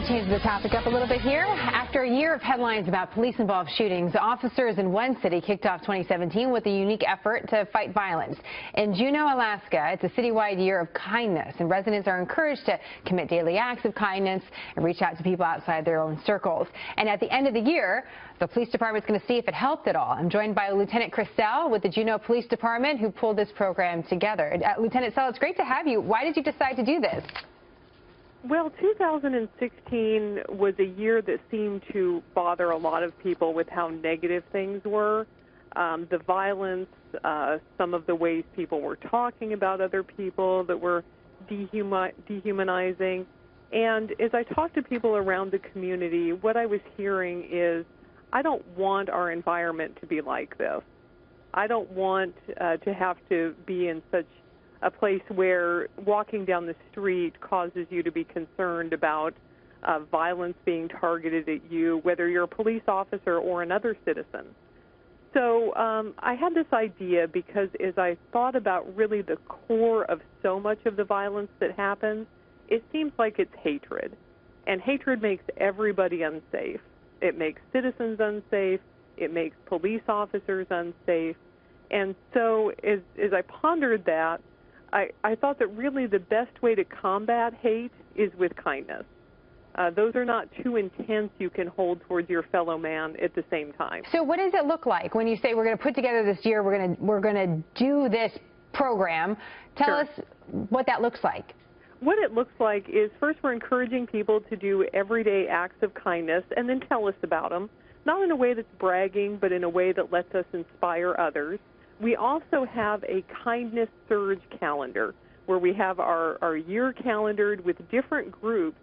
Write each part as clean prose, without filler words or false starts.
to change the topic up a little bit here. After a year of headlines about police-involved shootings, officers in one city kicked off 2017 with a unique effort to fight violence. In Juneau, Alaska, it's a citywide year of kindness, and residents are encouraged to commit daily acts of kindness and reach out to people outside their own circles. And at the end of the year, the police department is going to see if it helped at all. I'm joined by Lieutenant Sell with the Juneau Police Department, who pulled this program together. Lieutenant Sell, it's great to have you. Why did you decide to do this? Well, 2016 was a year that seemed to bother a lot of people with how negative things were. The violence, some of the ways people were talking about other people that were dehumanizing. And as I talked to people around the community, what I was hearing is, I don't want our environment to be like this. I don't want to have to be in such a place where walking down the street causes you to be concerned about violence being targeted at you, whether you're a police officer or another citizen. So I had this idea because as I thought about really the core of so much of the violence that happens, it seems like it's hatred. And hatred makes everybody unsafe. It makes citizens unsafe. It makes police officers unsafe. And so as I pondered that, I thought that really the best way to combat hate is with kindness. Those are not too intense you can hold towards your fellow man at the same time. So what does it look like when you say we're going to put together this year, we're going to do this program? Tell us what that looks like. What it looks like is, first, we're encouraging people to do everyday acts of kindness and then tell us about them, not in a way that's bragging, but in a way that lets us inspire others. We also have a kindness surge calendar where we have our year calendared with different groups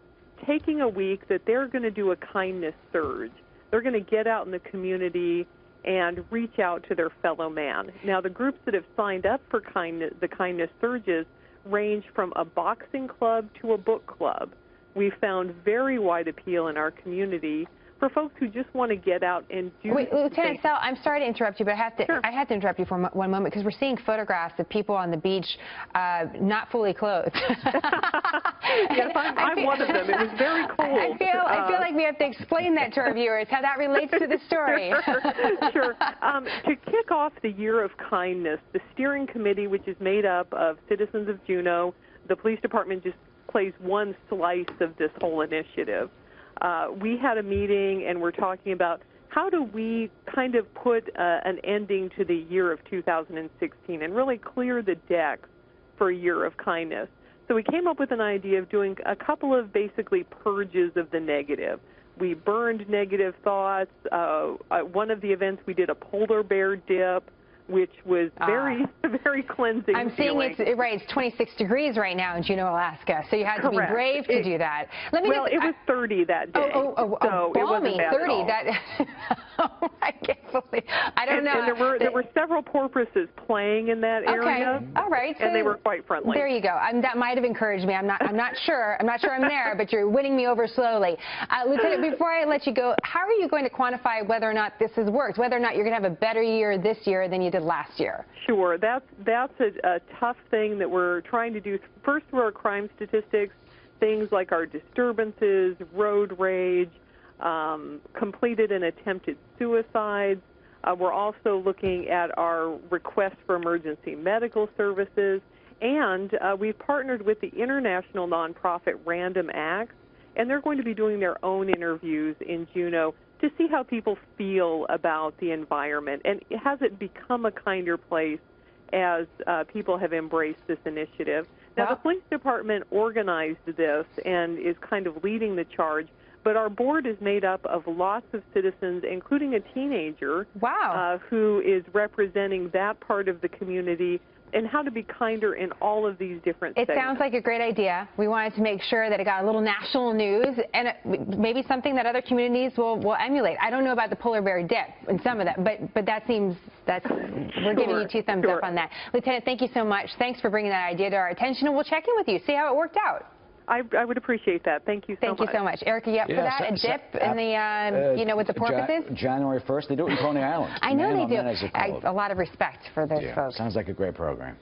taking a week that they're going to do a kindness surge. They're going to get out in the community and reach out to their fellow man. Now, the groups that have signed up for the kindness surges range from a boxing club to a book club. We found very wide appeal in our community for folks who just want to get out and do. Wait, Lieutenant Sell, I'm sorry to interrupt you, but I have to interrupt you for one moment because we're seeing photographs of people on the beach not fully clothed. Yes, I'm one of them. It was very cold. I feel like we have to explain that to our viewers, how that relates to the story. Sure. To kick off the year of kindness, the steering committee, which is made up of citizens of Juneau, the police department just plays one slice of this whole initiative. We had a meeting and we're talking about how do we kind of put an ending to the year of 2016 and really clear the decks for a year of kindness. So we came up with an idea of doing a couple of basically purges of the negative. We burned negative thoughts. One of the events we did a polar bear dip, which was very, very cleansing. I'm seeing it's 26 degrees right now in Juneau, Alaska, so you had to be brave to do that. It was 30 that day. So it wasn't bad 30. At all. Oh, I can't believe. I don't know. And there were several porpoises playing in that area. Okay, all right. So and they were quite friendly. There you go. That might have encouraged me. I'm not sure. I'm not sure I'm there, but you're winning me over slowly. Lieutenant, before I let you go, how are you going to quantify whether or not this has worked? Whether or not you're going to have a better year this year than you did last year? Sure. That's a tough thing that we're trying to do. First, through our crime statistics, things like our disturbances, road rage, completed and attempted suicides. We're also looking at our request for emergency medical services, and we've partnered with the international nonprofit Random Acts, and they're going to be doing their own interviews in Juneau to see how people feel about the environment, and has it become a kinder place as people have embraced this initiative. Now, the police department organized this and is kind of leading the charge, but our board is made up of lots of citizens, including a teenager who is representing that part of the community and how to be kinder in all of these different segments. It sounds like a great idea. We wanted to make sure that it got a little national news and maybe something that other communities will emulate. I don't know about the polar bear dip and some of that, but that seems we're giving you two thumbs up on that. Lieutenant, thank you so much. Thanks for bringing that idea to our attention, and we'll check in with you, see how it worked out. I would appreciate that. Thank you so much. Thank you so much. Erica, you up for that? A dip in the, with the porpoises? January 1st. They do it in Coney Island. I know they do. A lot of respect for those folks. Sounds like a great program.